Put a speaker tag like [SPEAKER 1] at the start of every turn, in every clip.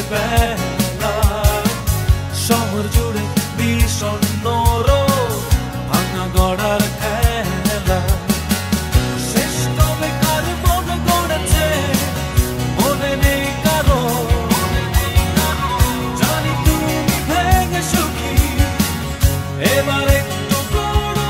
[SPEAKER 1] বেলা শহর জুড়ে বিষণ্ণ রোদ ভাঙা গড়ার খেলা শেষ কবে কার মন গড়েছে মনে নেই কারো জানি তুমি ভেঙে সুখী এবার একটু গড়ো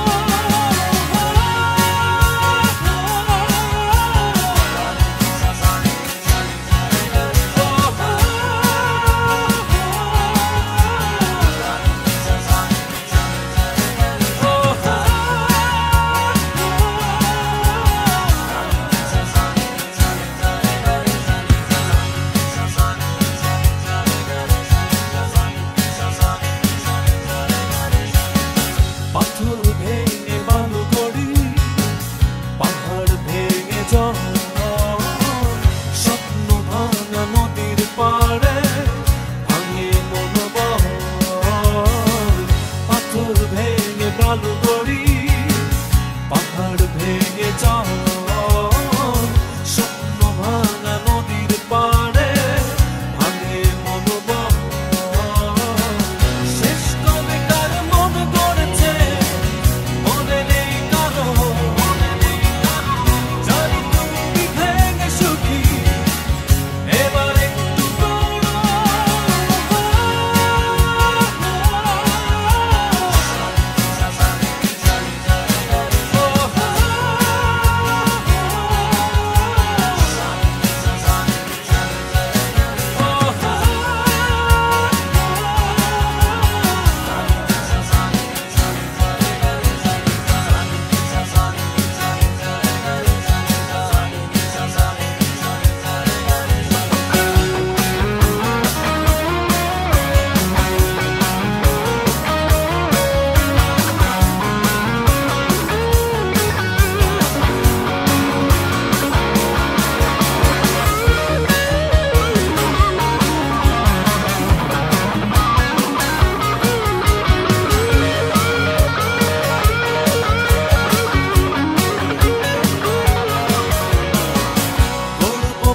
[SPEAKER 1] পাথর ভেঙে বালু গড়ি পাহাড় ভেঙে জল স্বপ্ন ভাঙা নদীর পাড়ে ভাঙে মনোবল পাথর ভেঙে বালু গড়ি পাহাড় ভেঙে জল স্বপ্ন ভাঙা নদীর পাড়ে ভাঙে মনোবল শেষ কবে কার মন গড়েছে মনে নেই কারো জানি তুমি ভেঙে সুখী এবার একটু গড়ো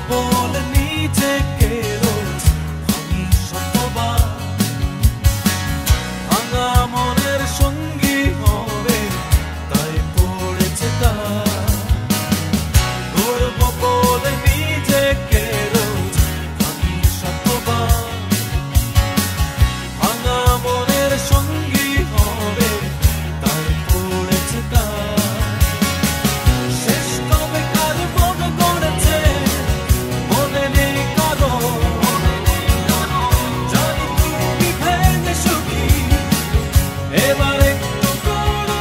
[SPEAKER 1] বলে নিজেকে রোজ ভাঙি শতবার ভাঙা মনের সঙ্গী হবে তাই পড়েছে তার গর্ব বলে নিজেকে রোজ ভাঙি শতবার ভাঙা মনের সঙ্গী হবে তাই পড়েছে তার শেষ কবে কার মন গড়েছে মনে নেই কারো জানি তুমি ভেঙে সুখী এবার একটু গড়ো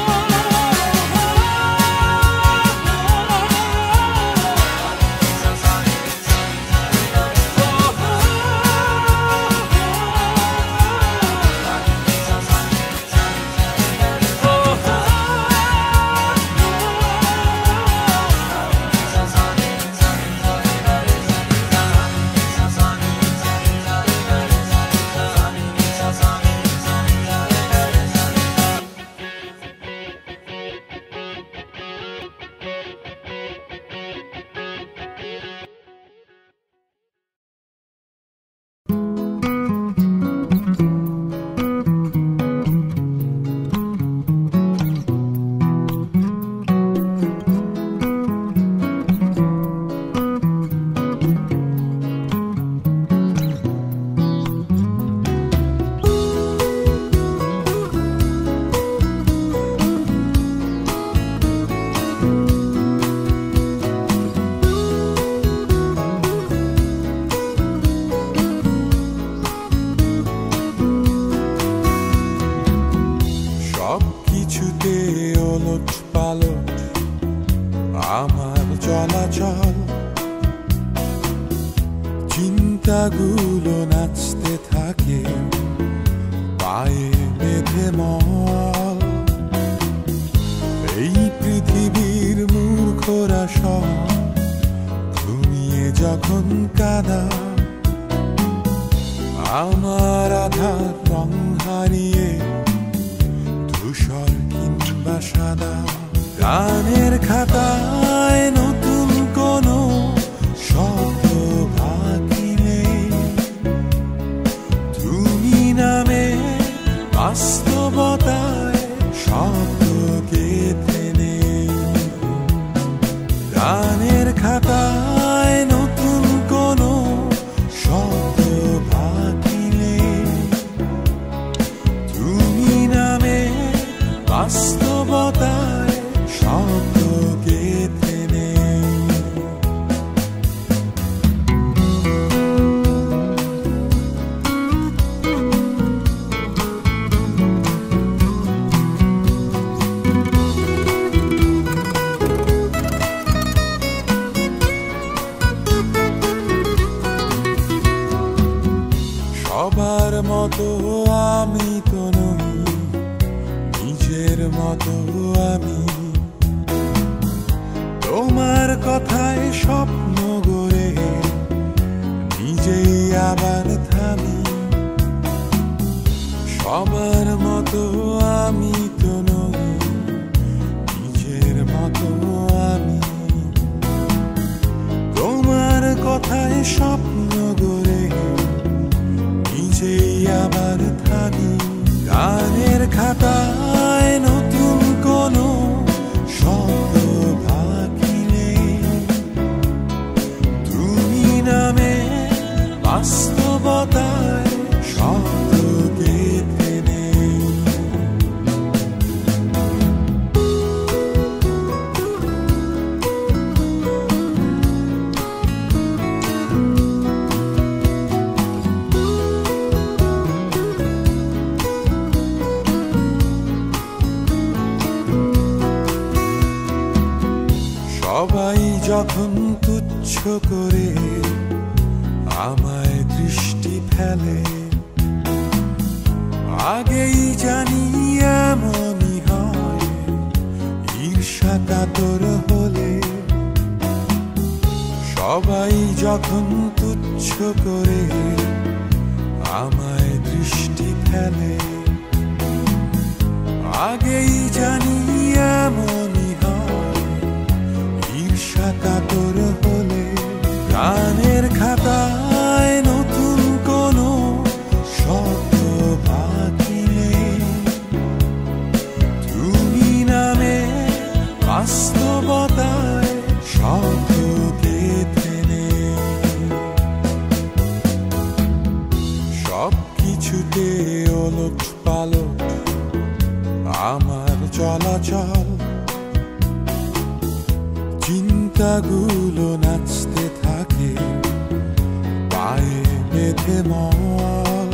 [SPEAKER 2] সবকিছুতে ওলট পালট আমার চলাচল চিন্তাগুলো নাচতে থাকে পায়ে বেঁধে মল এই পৃথিবীর মূর্খরা সব ঘুমিয়ে যখন কাদা আমার আধার রং হারিয়ে ধূসর কিংবা সাদা গানের খাতায় নতুন কোনো শব্দ বাকি নেই মতো আমি তো নই, নিজের মতো আমি। তোমার কথায় স্বপ্ন গড়ে নিজেই আবার থামি। সবার মতো আমি তো নই, নিজের মতো আমি। তোমার কথায় স্বপ্ন গড়ে নিজেই আবার থামি। গানের খাতায় নতুন কোনো শব্দ বাকি নেই, তুমি নামে বাস্তবতায় শব্দ গেঁথে নেই। সবাই যখন তুচ্ছ করে আমায় দৃষ্টি ফেলে, আগেই জানি এমনই হয় ঈর্ষা কাতর হলে। সবাই যখন তুচ্ছ করে আমায় দৃষ্টি ফেলে, আগেই জানি এমনই হয় ঈর্ষা কাতর হলে। গানের খাতায় নতুন কোনো শব্দ বাকি নেই, তুমি নামে বাস্তবতায় শব্দ গেঁথে নেই। সব কিছুতে ওলট পালট আমার চলাচল, চিন্তাগুলো নাচতে থাকে পায়ে বেঁধে মল।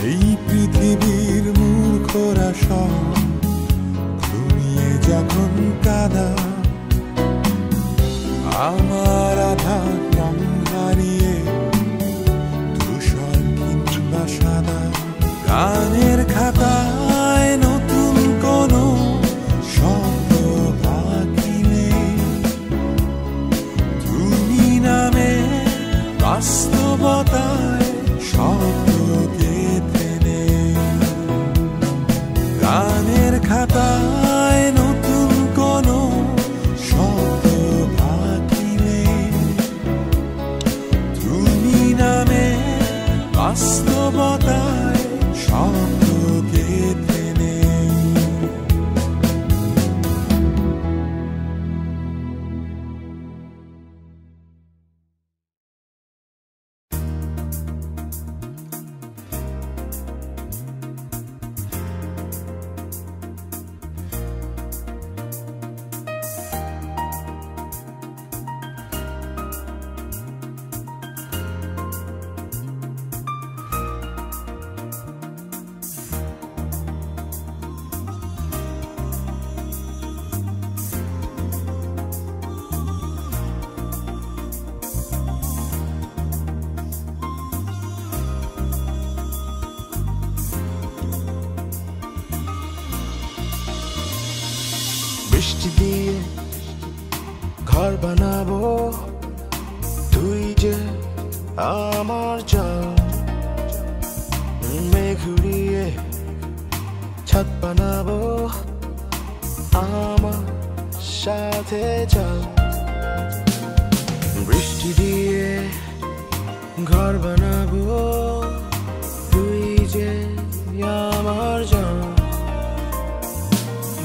[SPEAKER 2] এই পৃথিবীর মূর্খরা সব ঘুমিয়ে যখন কাদা, আমার আধার রং হারিয়ে ধূসর কিংবা সাদা। গানের খাতায় নতুন কোনো শব্দ বাকি নেই, তুমি নামে বাস্তবতায় শব্দ গেঁথে নেই। গানের খাতায় নতুন কোনো শব্দ বাকি নেই, তুমি নামে বাস্তবতায় শব্দ গেঁথে নেই।
[SPEAKER 3] বৃষ্টি দিয়ে ঘর বানাবো, তুই যে আমার জান। মেঘ উড়িয়ে ছাদ বানাবো, আমার সাথে চল। বৃষ্টি দিয়ে ঘর বানাবো, তুই যে আমার জান।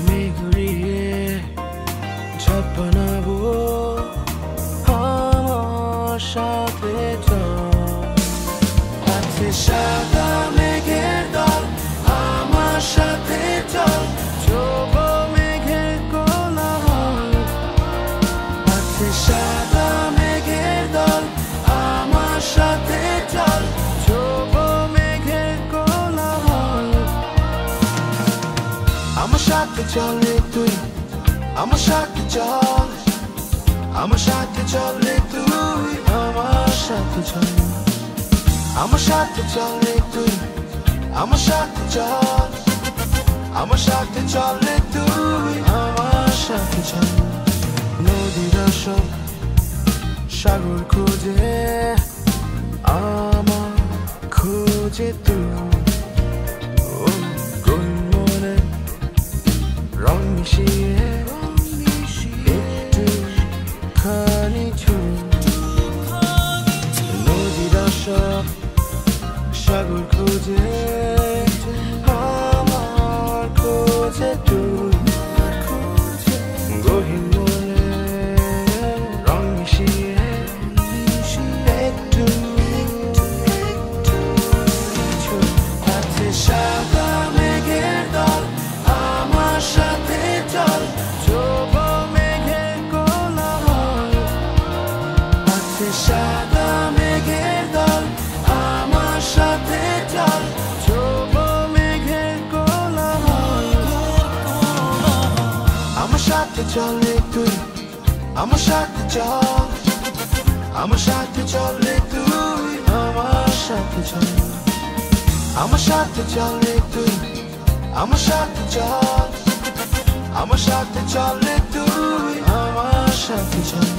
[SPEAKER 3] মেঘ উড়িয়ে ছাদ বানাবো, আমার সাথে চল। আছে সাদা মেঘের দল, আমার সাথে চল। ছোট মেঘের কোলাহল, আছে সাদা মেঘের দল, আমার সাথে চল। ছোট মেঘের কোলাহল, আমার সাথে চল রে তুই, আমার সাথে চল। আমার সাথে চল রে তুই, আমার সাথে চল। আমার সাথে চলে তুই আমার সাথে চল আমার সাথে চলে তুই আমার সাথে চল নদীর সব সাগর খোঁজে আমার খোঁজে তুই গহীন মনে রং মিশিয়ে একটু খানি ছুঁ নদীর সব সাগর খোঁজে আমার খোঁজে তুই গহীন মনে রং মিশিয়ে একটু আছে সাদা মেঘের দল আমার সাথে চল ছোপ মেঘের কোলাহল আছে সাদা মেঘের দল আমার সাথে চল ছোপ মেঘের কোলাহল আমার সাথে চলে তুই আমার সাথে চল আমার সাথে চলে তুই আমার সাথে চল আমার সাথে চলে তুই আমার সাথে চল আমার সাথে চলে তুই আমার সাথে চল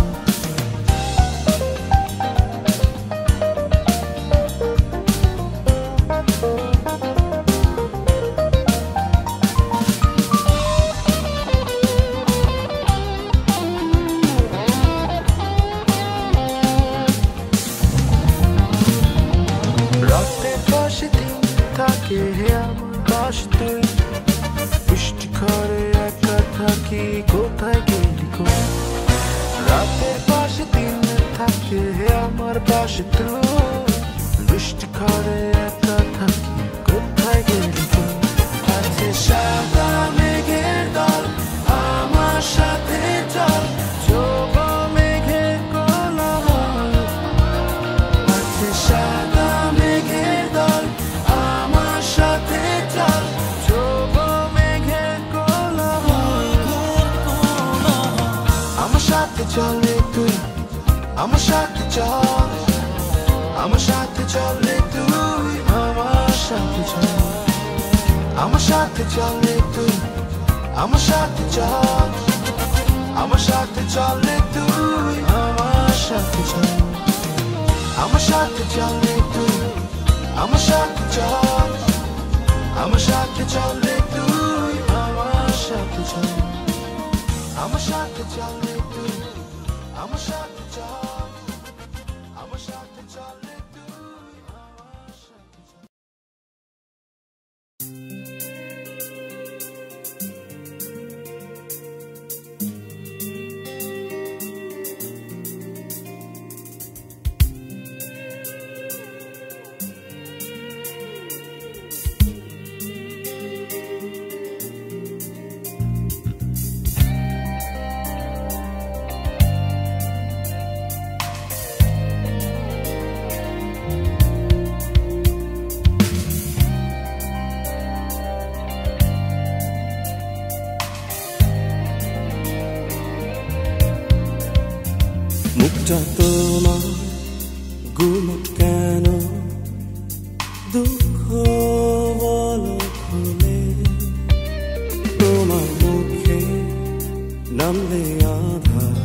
[SPEAKER 3] রাতের পাশে দিন থাকে আমার পাশে তুই বৃষ্টি ঘরে একা থাকি কোথায় গেলি কোন রাতের পাশে দিন থাকে আমার পাশে তুই বৃষ্টি ঘরে একা থাকি কোথায় গেলি কোন আছে সাদা মেঘের দল আমার সাথে চল ছোপ মেঘের কোলাহল আছে সাদা মেঘের দল আমার সাথে চল ছোপ মেঘের কোলাহল আমার সাথে চলে তুই আমার সাথে চল আমার সাথে চলে তুই আমার সাথে চল আমার সাথে চলে তুই আমার সাথে চল আমার সাথে চলে তুই আমার সাথে চল আমার সাথে চলে তুই আমার সাথে চল আমার সাথে চলে তুই আমার সাথে চল আমার সাথে চলে তুই আমার সাথে চল আমার সাথে চলে তুই আমার সাথে চল
[SPEAKER 2] মুখটা তোমার গুমট কেন দুঃখ বলো খুলে তোমার মুখে নামলে আধার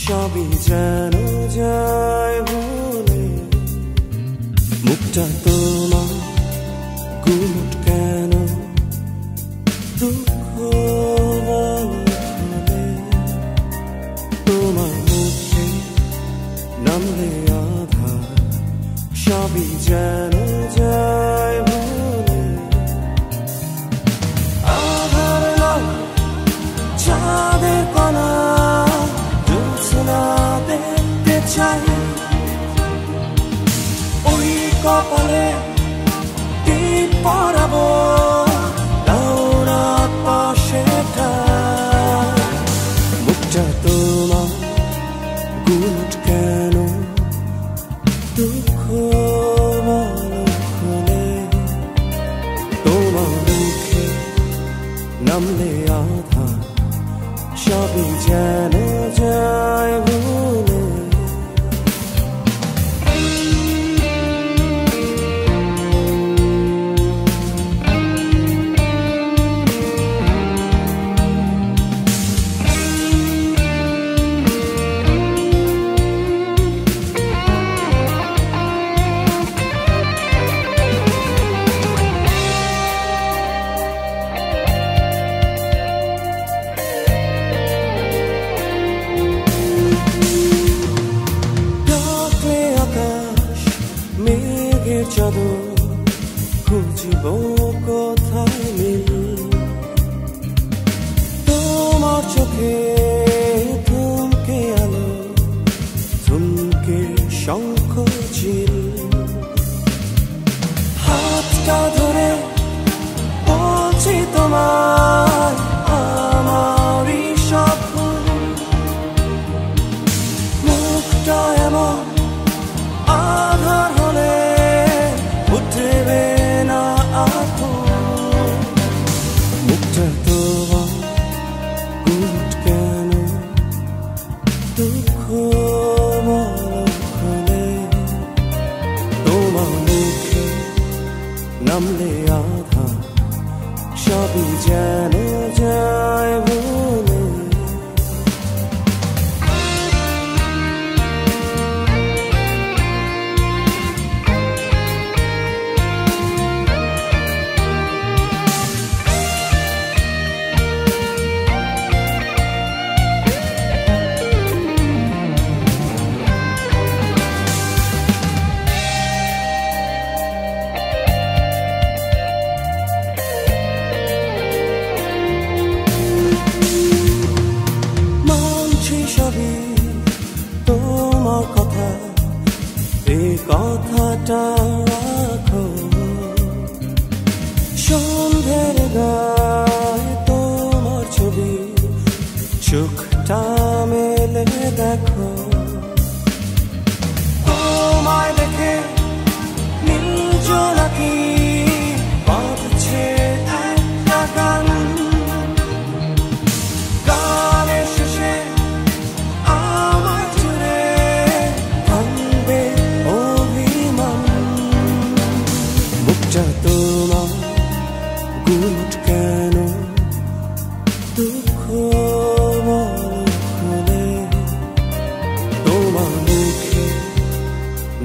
[SPEAKER 2] সবই যেন যায় ভুলে মুখটা তোমার গুমট কেন দুঃখ বলো খুলে তোমার মুখে নামলে আধার সবই যেন যায় ভুলে আধার নয় চাঁদের কণা জ্যোৎস্না দেখতে চাই ওই কপালে টিপ পরাবো দৌড়াত পাশেটা মুখটা তোমার গুমট কেন দুঃখ বলো খুলে তোমার মুখে নামলে আধার সবই যেন যায় ভুলে দুঃখ বলো খুলে তোমার মুখে নামলে আধা সবই যেন যায় ভুলে তোমার কথা এই কথাটা রাখো সন্ধ্যের গায়ে তোমার ছবি চোখটা মেলে দেখো তোমায় দেখে নীল জোনাকি বাঁধছে একটা গান গানের শেষে তোমার গুট কেন দুঃখ বলো খুলে তোমার মুখে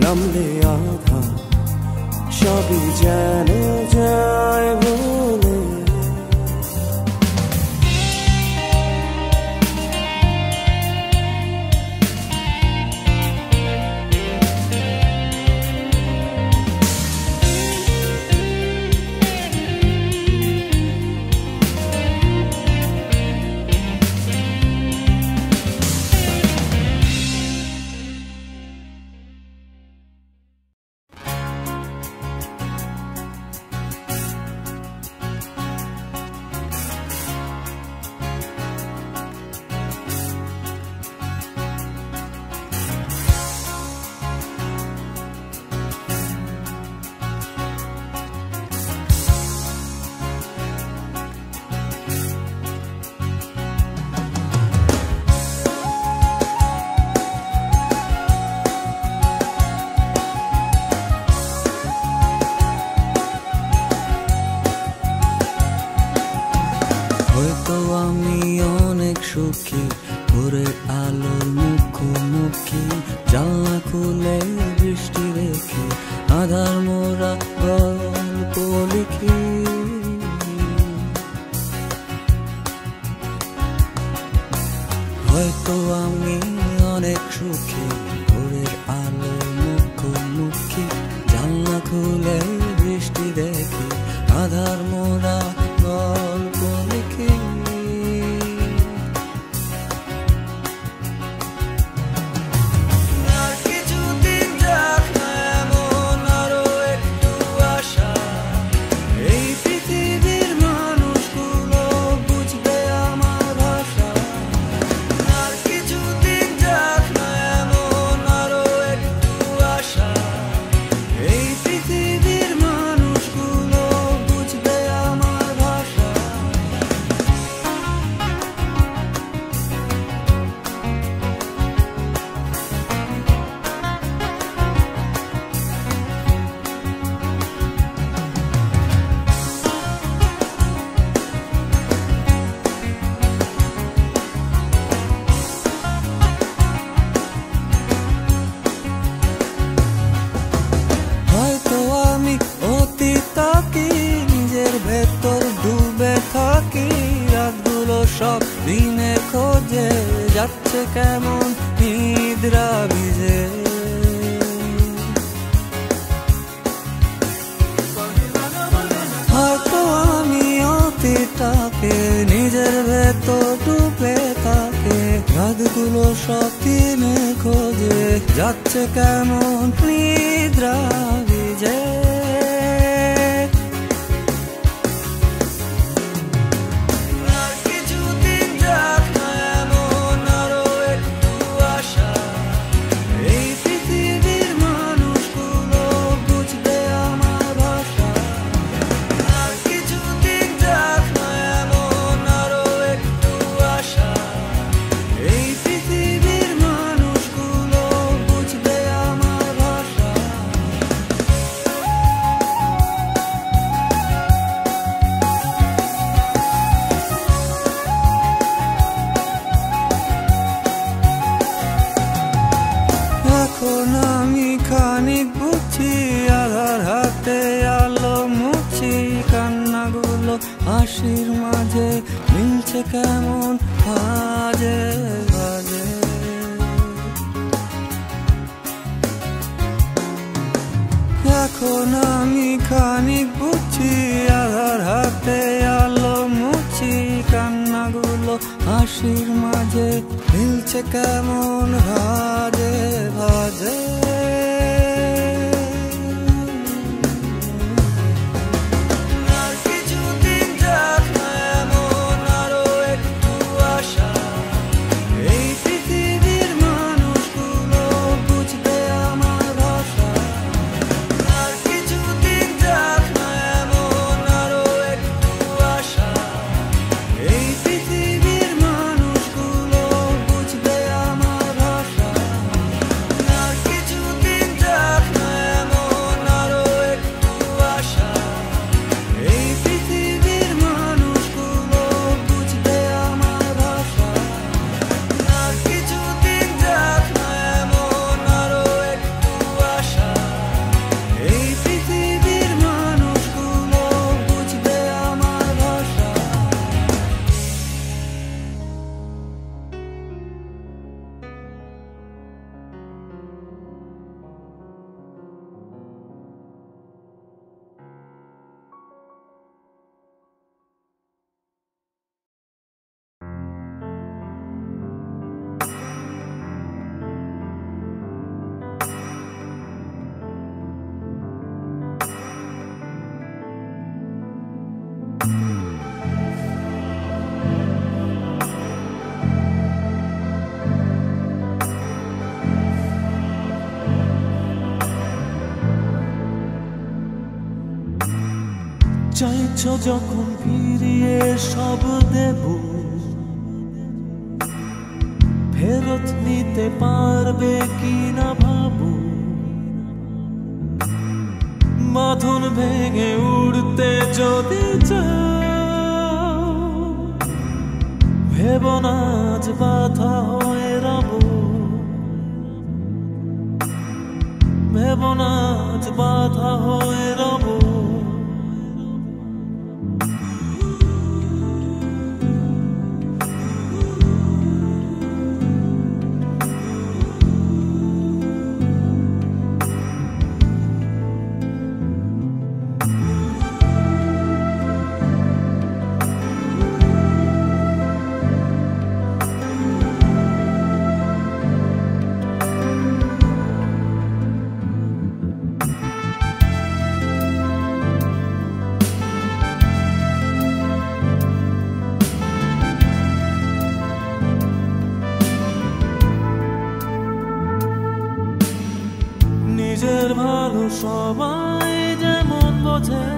[SPEAKER 2] নামলে আধা সবই যেন যায় ভুলে সুখী ভোরের আলোর মুখোমুখি জানলা খুলে বৃষ্টি রেখে আধার মোরা গল্প লিখি হয়তো আমি অনেক সুখী ভোরের আলোর মুখোমুখি জানলা খুলে বৃষ্টি দেখি আধার মোরা গল্প লিখি সব দিনে খোঁজে যাচ্ছে কেমন নিদ্রা ভিজে হয়তো আমি অতীতটাকে নিজের ভেতর ডুবে থাকে রাতগুলো সব দিনে খোঁজে যাচ্ছে কেমন নিদ্রা ভিজে
[SPEAKER 4] পৃথিবীর
[SPEAKER 2] এখন আমি খানিক বুঝছি, আধার হাতে আলো মুছি, কান্নাগুলো হাসির মাঝে মিলছে কেমন বাজে বাজে। এখন আমি খানিক বুঝছি, আধার হাতে আলো মুছি, কান্নাগুলো হাসির মাঝে মিলছে কেমন ভাজে ভাজে।
[SPEAKER 1] চাইছো যখন ফিরিয়ে সব দেব, ফেরত নিতে পারবে কিনা ভাবো। বাঁধন ভেঙে উড়তে যদি চাও, ভেবো না আজ বাধা হয়ে রব, ভেবো না আজ বাধা হয়ে রব। নিজের ভালো সবাই যেমন বোঝে,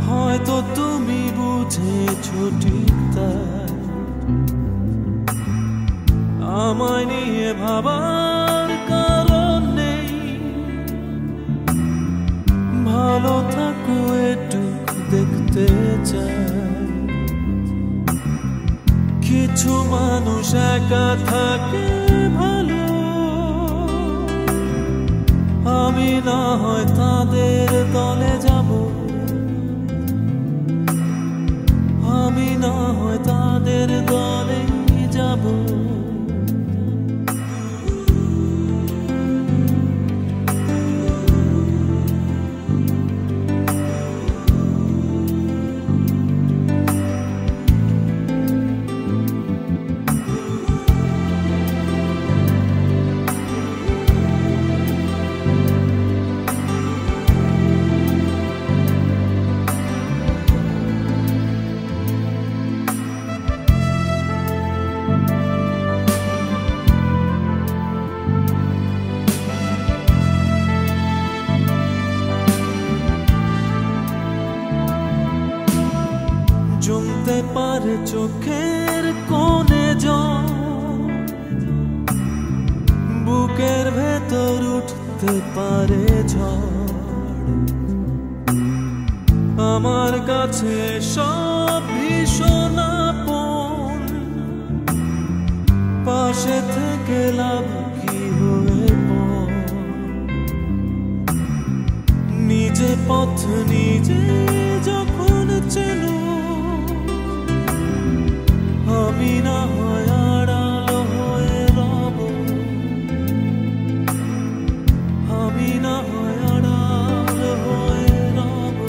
[SPEAKER 1] হয়তো তুমি বুঝেছো ঠিক তাই। আমায় নিয়ে ভাবার কারণ নেই, ভালো থাকো এটুকু দেখতে চাই। কিছু মানুষ একা থাকে ভালো, আমি না হয় তাদের দলে যাব, আমি না হয় তাদের দলে যাব। জমতে পারে চোখের কোণে জল, বুকের ভেতর উঠতে পারে ঝড়। আমার কাছে সব ভীষণ আপন, বসে থেকে লাভ কি হয়ে পর? নিজে পথ নিজে যখন চেনো, আমি না হয় আড়াল হয়ে রব, আমি না হয় আড়াল হয়ে রব।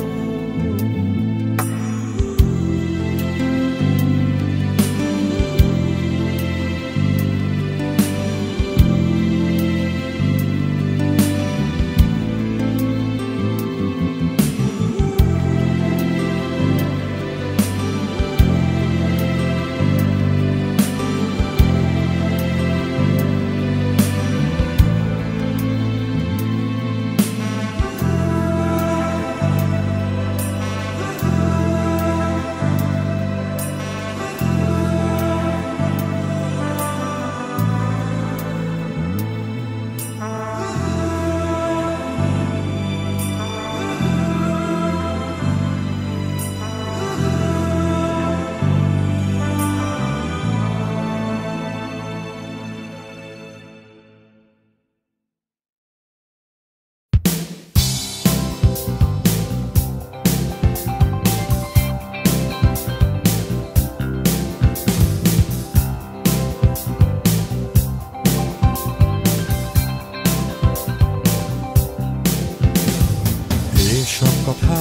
[SPEAKER 2] এসব কথা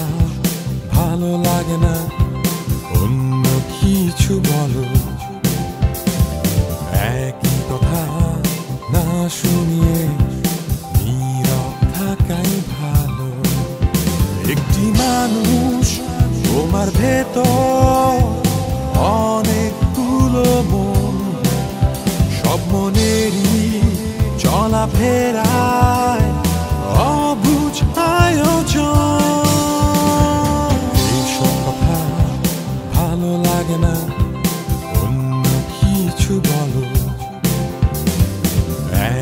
[SPEAKER 2] ভালো লাগে না, অন্য কিছু বলো। একই কথা না শুনিয়ে নীরব থাকাই ভালো। একটি মানুষ তোমার ভেতর, অনেকগুলো মন, সব মনেরই চলাফেরায় অবুঝ আয়োজন। এইসব কথা ভালো লাগে না, অন্য কিছু বলো।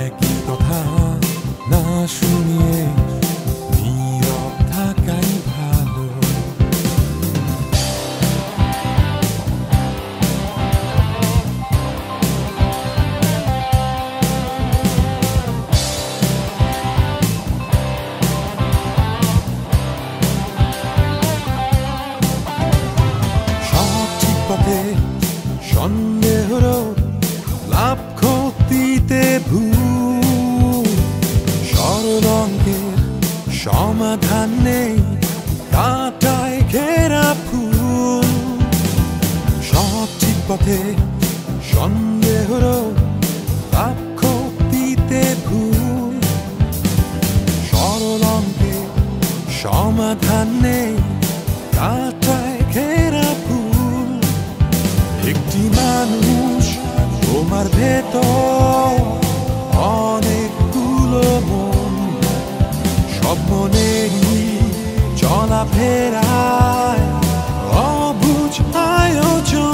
[SPEAKER 2] একই কথা না শুনিয়ে নীরব থাকাই ভালো। সন্দেহ লাভ ক্ষতিতে ভুল, সরল অঙ্কের সমাধান নেই, কাঁটায় ঘেরা ফুল। সঠিক পথে সন্দেহ লাভ ক্ষতিতে ভুল, সরল অঙ্কের সমাধান নেই, কাঁটায় ঘেরা ফুল। একটি মানুষ তোমার ভেতর, অনেকগুলো মন, সব মনেরই চলাফেরায় অবুঝ আয়োজন।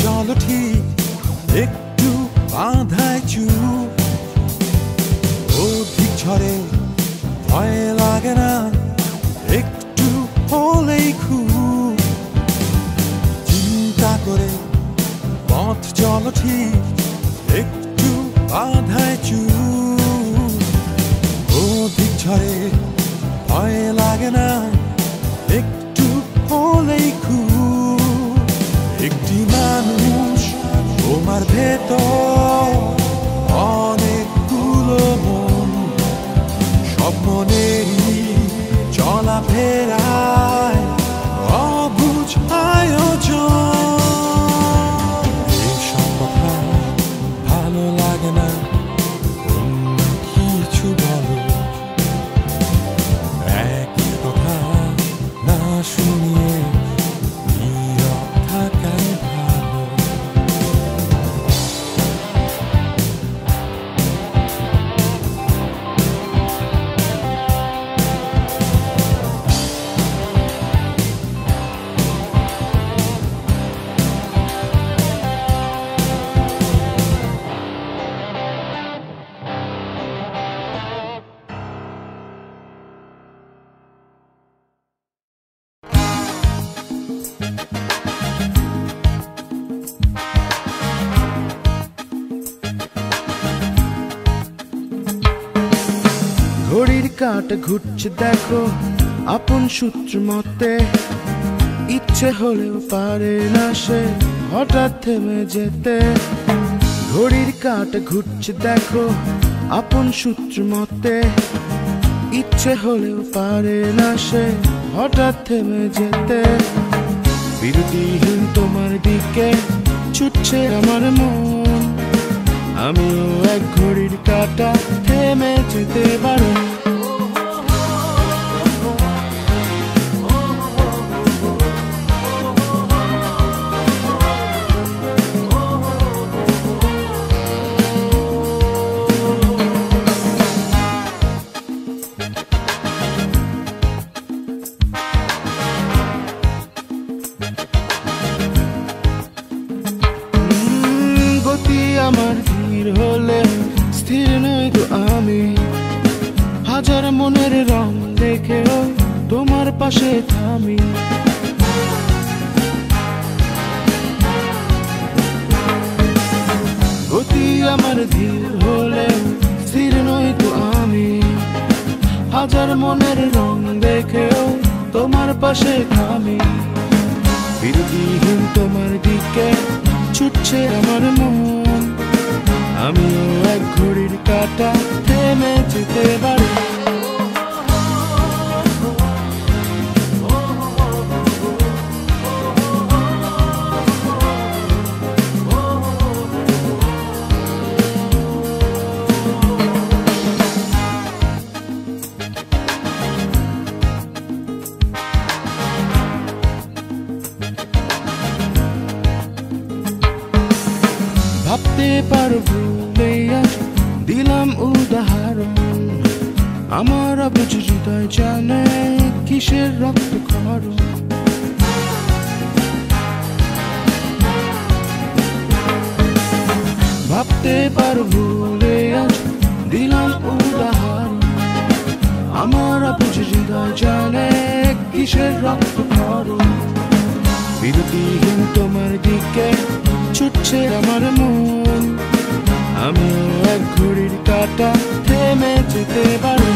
[SPEAKER 2] চলো ঠিক, একটু বাঁধায় চুপ, অধিক ঝড়ে ভয় লাগে না, একটু হলেই খুব। চিন্তা করে পথ চলো ঠিক, একটু বাঁধায় চুপ, অধিক ঝড়ে ভয় লাগে না, একটু হলেই খুব। একটি মানুষ তোমার ভেতর, অনেকগুলো মন, সব মনেরই চলাফেরায় অবুঝ আয়োজন। এসব কথা ভালো লাগে না, অন্য কিছু বলো। একই কথা না শুনিয়ে নীরব থাকাই ভালো।
[SPEAKER 3] কাঁটা ঘুরছে দেখো আপন সূত্র মতে, ইচ্ছে হলেও পারে না সে হঠাৎ থেমে যেতে। ঘড়ির কাঁটা ঘুরছে দেখো আপন সূত্র মতে, ইচ্ছে হলেও পারে না সে হঠাৎ থেমে যেতে। বিরতিহীন তোমার দিকে ছুটছে আমার মন, আমিও এক ঘড়ির কাঁটা থেমে যেতে পারো। আমার ধীর হলে স্থির নই তো আমি, হাজার মনের রং দেখেও তোমার পাশে থামি। গতি আমার ধীর হলে স্থির নই তো আমি, হাজার মনের রং দেখেও তোমার পাশে থামি। বিরতিহীন তোমার দিকে ছুটছে আমার মন, আমিও এক ঘড়ির কাঁটা থেমে যেতে পারি। ভাবতে পারো ভুলে দিলাম উদাহরণ, আমার অবুঝ হৃদয় জানে কিসের রক্তক্ষরণ। ভাবতে পারো ভুলে দিলাম উদাহরণ, আমার অবুঝ হৃদয় জানে কিসের রক্তক্ষরণ। বিরতিহীন তোমার দিকে ছুটছে আমার মন, আমিও এক ঘড়ির কাঁটা থেমে যেতে পারি।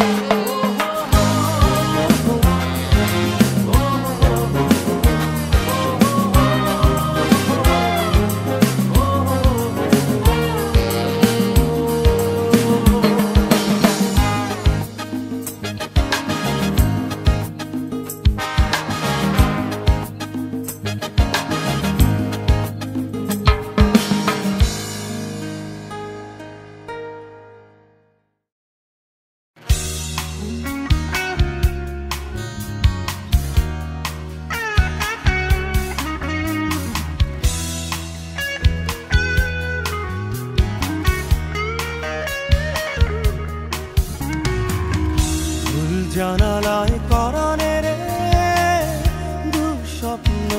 [SPEAKER 1] জানালায় করণের দুঃস্বপ্ন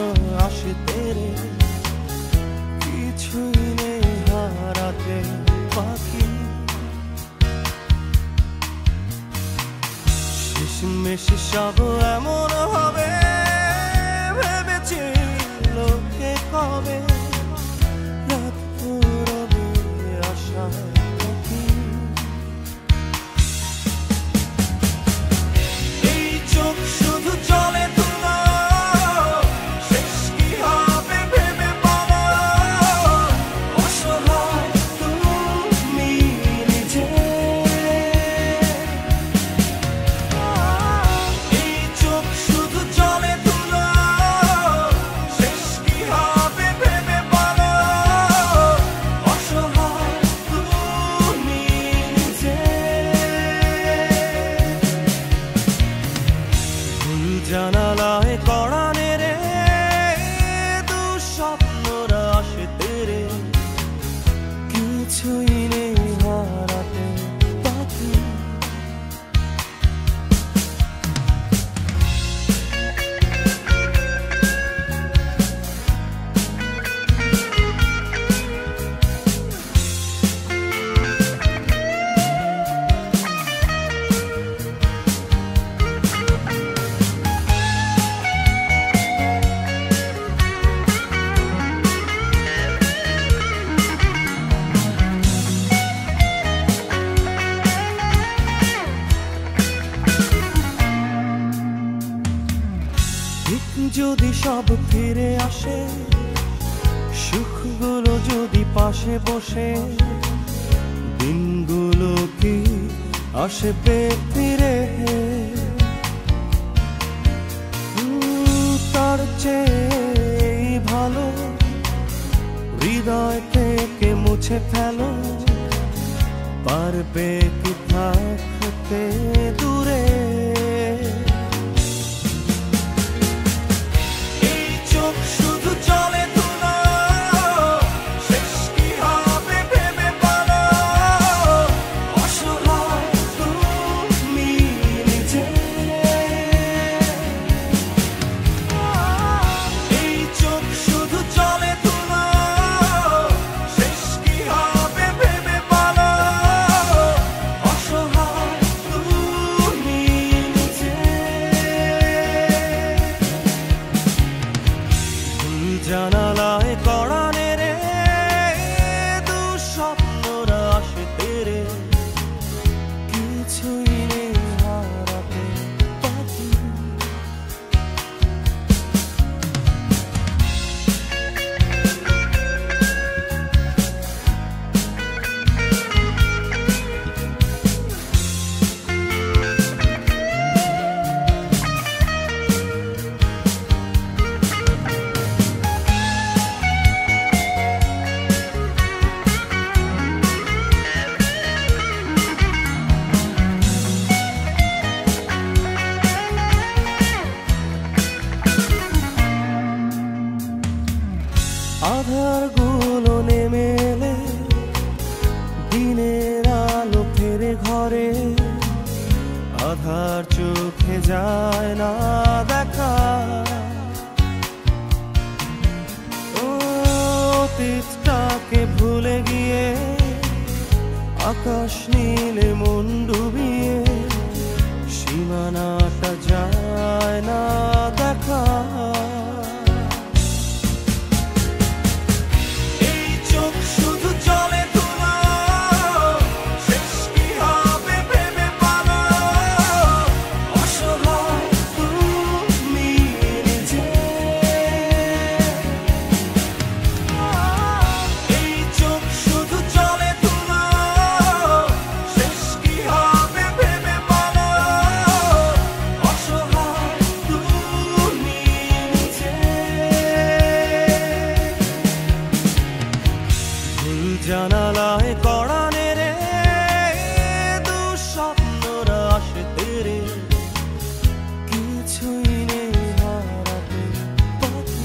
[SPEAKER 1] আসে তেরে, কিছুই নেই হারাতে বাকি। শেষমেশ সব এমন হবে ভেবেছি লোকে কবে, রাত পুরবে আশায় থাকি। শুধু চলে তোমার শেষ কি হবে ভেবে বলো, অসহায় তুমি নিজে। এই চোখ শুধু চলে ফিরে আসে, সুখগুলো যদি পাশে বসে, দিনগুলো কি আসবে ফিরে? তার চেয়ে ভালো হৃদয় থেকে মুছে ফেলো, পারবে কি থাকতে দূরে? এই চোখ শুধু চলে তুলো, শেষ কি হবে ভেবে বলো, অসহায় তুমি নিজে। এই চোখ শুধু চলে তুলো, শেষ কি হবে ভেবে বলো, অসহায় তুমি নিজে। ভুল জানালায় কড়া নেড়ে দুঃস্বপ্নরা আসে তেরে, কিছুই নেই হারাতে বাকি। আধারগুলো নেমে এলে দিনের আলো ফেরে ঘরে, আধার চোখে যায় না দেখা। অতীতটাকে ভুলে গিয়ে আকাশ নীলে মন ডুবিয়ে, সীমানাটা যায় না দেখা। এই চোখ শুধু চলে তুলো, শেষ কি হবে ভেবে বলো, অসহায় তুমি নিজে। এই চোখ শুধু চলে তুলো, শেষ কি হবে ভেবে বলো, অসহায় তুমি নিজে। ভুল জানালায় কড়া নেড়ে দুঃস্বপ্নরা আসে তেরে, কিছুই নেই হারাতে বাকি।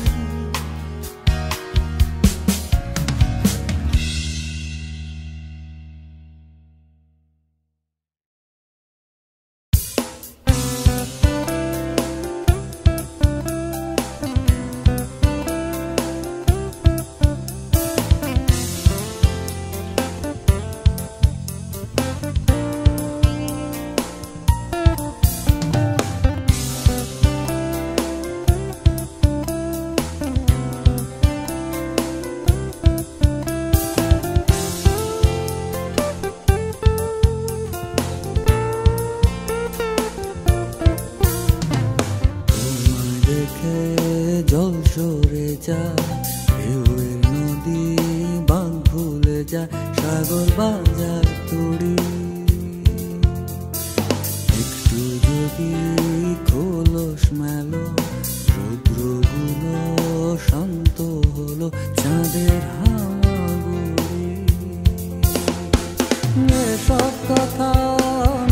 [SPEAKER 4] তোমায় দেখে জল সরে যায়, ঢেউয়ের নদী বাঁধ ভুলে যায়, সাগর বাজার তড়ি। একটু যদি খোলস মেলো, রৌদ্রগুলো শান্ত হলো, চাঁদের হাওয়াগুলি। এসব কথা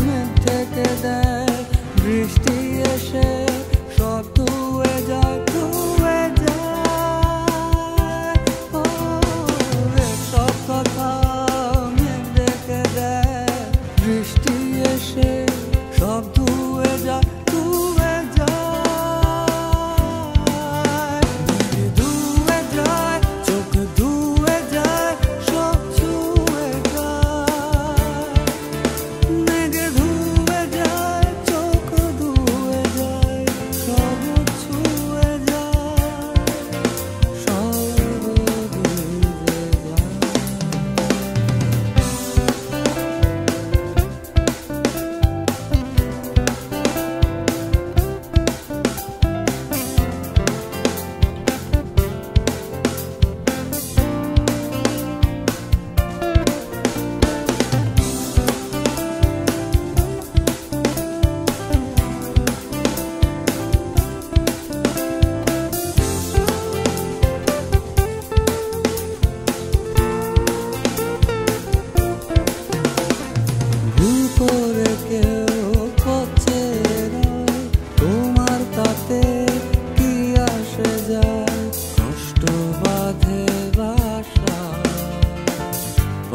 [SPEAKER 4] মেঘ থেকে দেয় বৃষ্টি এসে, সব ধুয়ে যায়, ধুয়ে যায়। ও এসব কথা মেঘ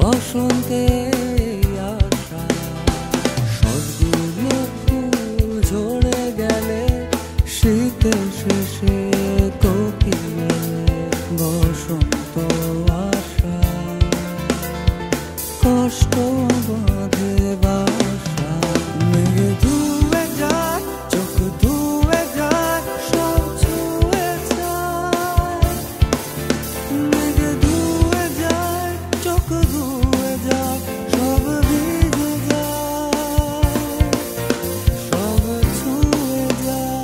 [SPEAKER 4] বসন্তে আসা সবগুলো ফুল ঝরে গেলে শীতে শেষে কোকিলে বসন্ত আসা কষ্ট বাঁধে বাসা মেঘে ধুয়ে যায় চোখ ধুয়ে যায় সব ছুঁয়ে যায় মেঘে ধুয়ে যায় চোখ ধুয়ে যায় সব ভিজে যায় সব ছুঁয়ে যায়